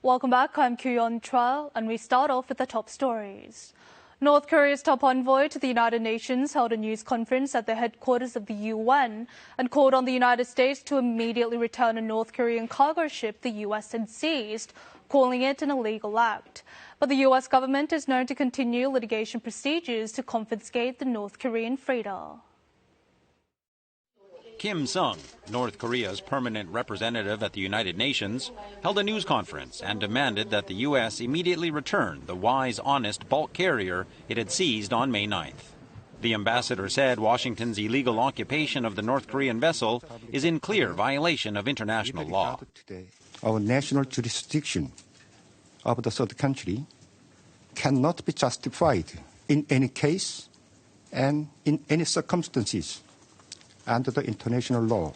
Welcome back, I'm Kyuyeon Chua, and we start off with the top stories. North Korea's top envoy to the United Nations held a news conference at the headquarters of the UN and called on the United States to immediately return a North Korean cargo ship the US had seized, calling it an illegal act. But the US government is known to continue litigation procedures to confiscate the North Korean freighter. Kim Sung, North Korea's permanent representative at the United Nations, held a news conference and demanded that the U.S. immediately return the Wise Honest bulk carrier it had seized on May 9th. The ambassador said Washington's illegal occupation of the North Korean vessel is in clear violation of international law. Our national jurisdiction of the third country cannot be justified in any case and in any circumstances under the international law.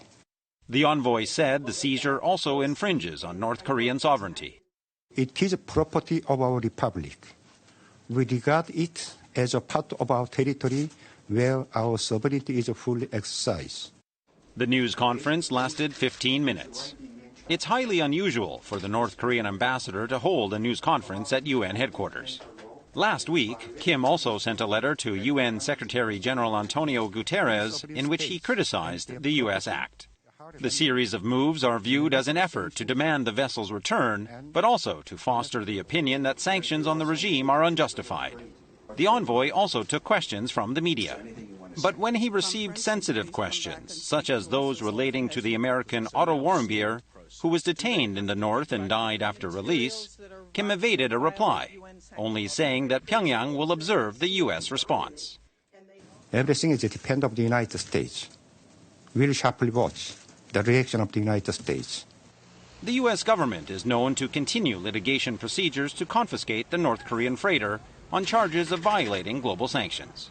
The envoy said the seizure also infringes on North Korean sovereignty. It is a property of our republic. We regard it as a part of our territory where our sovereignty is fully exercised. The news conference lasted 15 minutes. It's highly unusual for the North Korean ambassador to hold a news conference at UN headquarters. Last week, Kim also sent a letter to UN Secretary General Antonio Guterres in which he criticized the U.S. act. The series of moves are viewed as an effort to demand the vessel's return, but also to foster the opinion that sanctions on the regime are unjustified. The envoy also took questions from the media. But when he received sensitive questions, such as those relating to the American Otto Warmbier, who was detained in the north and died after release, Kim evaded a reply, only saying that Pyongyang will observe the U.S. response. Everything is dependent on the United States. We'll sharply watch the reaction of the United States. The U.S. government is known to continue litigation procedures to confiscate the North Korean freighter on charges of violating global sanctions.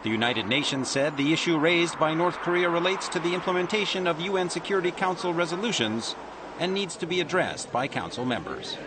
The United Nations said the issue raised by North Korea relates to the implementation of UN Security Council resolutions and needs to be addressed by Council members.